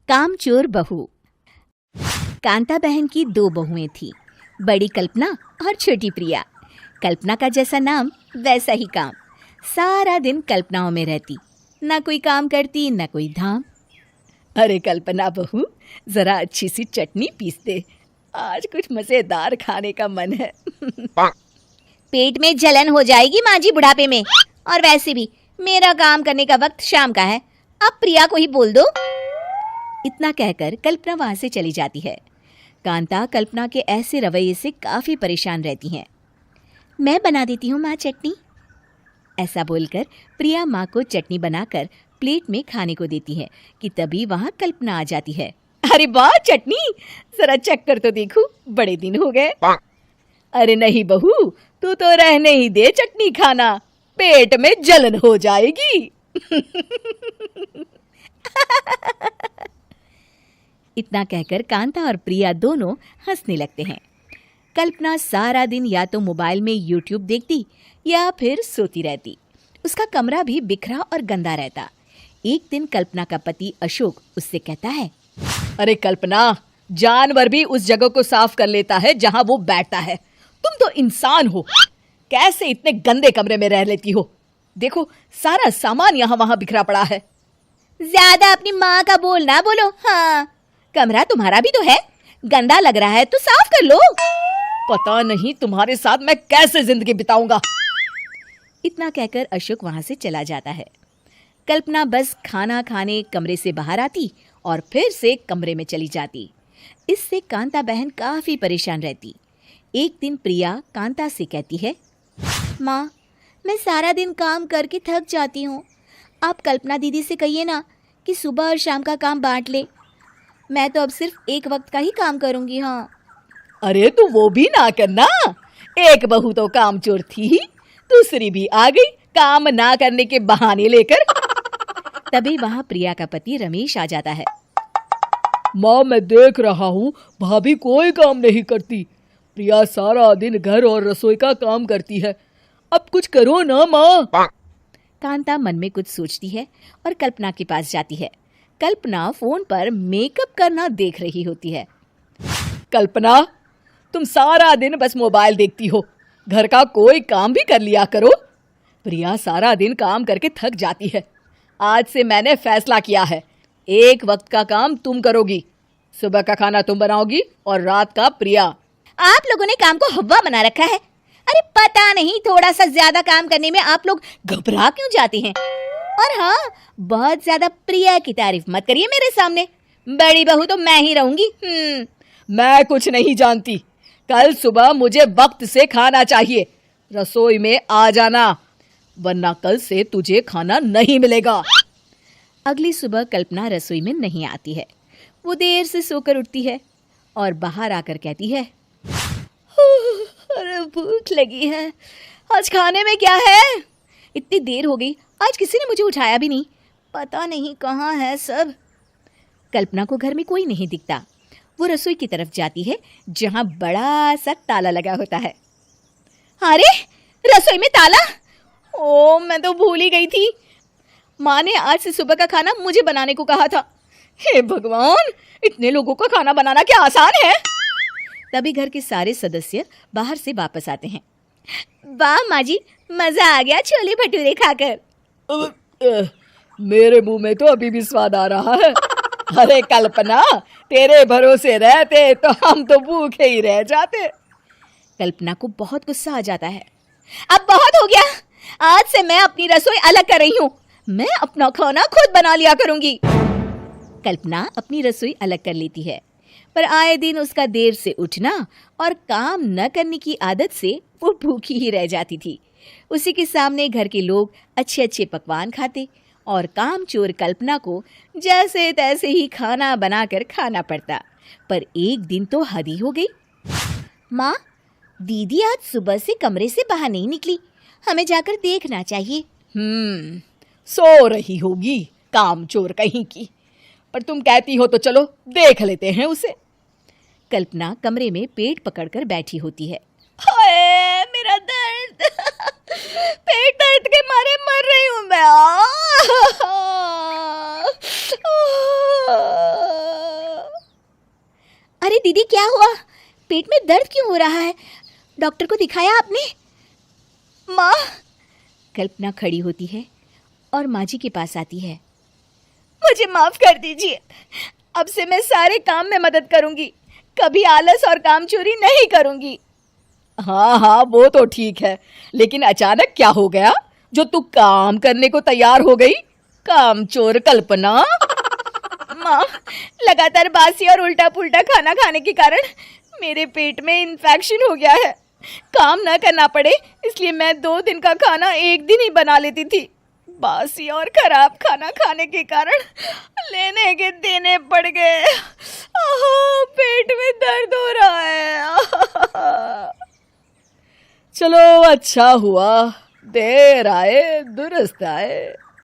कामचोर बहू। कांता बहन की दो बहुएं थीं, बड़ी कल्पना और छोटी प्रिया। कल्पना का जैसा नाम वैसा ही काम। सारा दिन कल्पनाओं में रहती, ना कोई काम करती ना कोई धाम। अरे कल्पना बहू, जरा अच्छी सी चटनी पीस दे, आज कुछ मजेदार खाने का मन है। पेट में जलन हो जाएगी माँ जी बुढ़ापे में, और वैसे भी मेरा काम करने का वक्त शाम का है, अब प्रिया को ही बोल दो। इतना कहकर कल्पना वहां से चली जाती है। कांता कल्पना के ऐसे रवैये से काफी परेशान रहती हैं। मैं बना देती हूँ माँ चटनी, ऐसा बोलकर प्रिया माँ को चटनी बनाकर प्लेट में खाने को देती है कि तभी वहां कल्पना आ जाती है। अरे वाह चटनी, जरा चख कर तो देखूं, बड़े दिन हो गए। अरे नहीं बहू, तू तो रहने ही दे चटनी खाना, पेट में जलन हो जाएगी। इतना कहकर कांता और प्रिया दोनों हंसने लगते हैं। कल्पना सारा दिन या तो मोबाइल में यूट्यूब देखती या फिर सोती रहती। उसका कमरा भी बिखरा और गंदा रहता। एक दिन कल्पना का पति अशोक उससे कहता है, अरे कल्पना, जानवर भी उस जगह को साफ कर लेता है जहां वो बैठता है, तुम तो इंसान हो, कैसे इतने गंदे कमरे में रह लेती हो? देखो सारा सामान यहाँ वहां बिखरा पड़ा है। ज्यादा अपनी माँ का बोल ना बोलो। हाँ, कमरा तुम्हारा भी तो है, गंदा लग रहा है तो साफ कर लो। पता नहीं तुम्हारे साथ मैं कैसे जिंदगी बिताऊंगा। इतना कहकर अशोक वहां से चला जाता है। कल्पना बस खाना खाने कमरे से बाहर आती और फिर से कमरे में चली जाती। इससे कांता बहन काफी परेशान रहती। एक दिन प्रिया कांता से कहती है, माँ, मैं सारा दिन काम करके थक जाती हूँ, आप कल्पना दीदी से कहिए ना कि सुबह और शाम का काम बांट ले, मैं तो अब सिर्फ एक वक्त का ही काम करूँगी। हाँ। अरे तू वो भी ना करना, एक बहू तो कामचोर थी, दूसरी भी आ गई काम ना करने के बहाने लेकर। तभी वहां प्रिया का पति रमेश आ जाता है। माँ, मैं देख रहा हूँ भाभी कोई काम नहीं करती, प्रिया सारा दिन घर और रसोई का काम करती है, अब कुछ करो ना माँ। कांता मन में कुछ सोचती है और कल्पना के पास जाती है। कल्पना फोन पर मेकअप करना देख रही होती है। कल्पना, तुम सारा दिन बस मोबाइल देखती हो, घर का कोई काम भी कर लिया करो। प्रिया सारा दिन काम करके थक जाती है। आज से मैंने फैसला किया है, एक वक्त का काम तुम करोगी, सुबह का खाना तुम बनाओगी और रात का प्रिया। आप लोगों ने काम को हवा बना रखा है। अरे पता नहीं थोड़ा सा ज्यादा काम करने में आप लोग घबरा क्यों जाते हैं। और हाँ, बहुत ज्यादा प्रिया की तारीफ मत करिए मेरे सामने, बड़ी बहू तो मैं ही रहूंगी। मैं कुछ नहीं जानती, कल सुबह मुझे वक्त से खाना चाहिए, रसोई में आ जाना, वरना कल से तुझे खाना नहीं मिलेगा। अगली सुबह कल्पना रसोई में नहीं आती है। वो देर से सोकर उठती है और बाहर आकर कहती है, अरे भूख लगी है, आज खाने में क्या है? इतनी देर हो गई, आज किसी ने मुझे उठाया भी नहीं, पता नहीं कहाँ है सब। कल्पना को घर में कोई नहीं दिखता। वो रसोई की तरफ जाती है जहां बड़ा सा ताला लगा होता है। अरे रसोई में ताला! ओ, मैं तो भूल ही गई थी, माँ ने आज से सुबह का खाना मुझे बनाने को कहा था। हे भगवान, इतने लोगों का खाना बनाना क्या आसान है? तभी घर के सारे सदस्य बाहर से वापस आते हैं। वाह माँ जी, मजा आ गया छोले भटूरे खाकर। मेरे मुंह में तो अभी भी स्वाद आ रहा है। अरे कल्पना, तेरे भरोसे रहते तो हम तो भूखे ही रह जाते। कल्पना को बहुत गुस्सा आ जाता है। अब बहुत हो गया, आज से मैं अपनी रसोई अलग कर रही हूँ, मैं अपना खाना खुद बना लिया करूंगी। कल्पना अपनी रसोई अलग कर लेती है, पर आए दिन उसका देर से उठना और काम न करने की आदत से वो भूखी ही रह जाती थी। उसी के सामने घर के लोग अच्छे अच्छे पकवान खाते और कामचोर कल्पना को जैसे तैसे ही खाना बनाकर खाना पड़ता। पर एक दिन तो हद ही हो गई। माँ, दीदी आज सुबह से कमरे से बाहर नहीं निकली, हमें जाकर देखना चाहिए। सो रही होगी कामचोर कहीं की, पर तुम कहती हो तो चलो देख लेते हैं उसे। कल्पना कमरे में पेट पकड़कर बैठी होती है। हाय मेरा दर्द, पेट दर्द के मारे मर रही हूँ मैं। दीदी क्या हुआ? पेट में दर्द क्यों हो रहा है? डॉक्टर को दिखाया आपने? माँ, कल्पना खड़ी होती है और माँ जी के पास आती है। मुझे माफ कर दीजिए। अब से मैं सारे काम में मदद करूंगी, कभी आलस और काम चोरी नहीं करूंगी। हाँ हाँ, वो तो ठीक है, लेकिन अचानक क्या हो गया जो तू काम करने को तैयार हो गई? कामचोर कल्पना। माँ, लगातार बासी और उल्टा पुल्टा खाना खाने के कारण मेरे पेट में इन्फेक्शन हो गया है। काम न करना पड़े इसलिए मैं 2 दिन का खाना एक दिन ही बना लेती थी। बासी और खराब खाना खाने के कारण लेने के देने पड़ गए। पेट में दर्द हो रहा है। चलो अच्छा हुआ, देर आए दुरुस्त आए।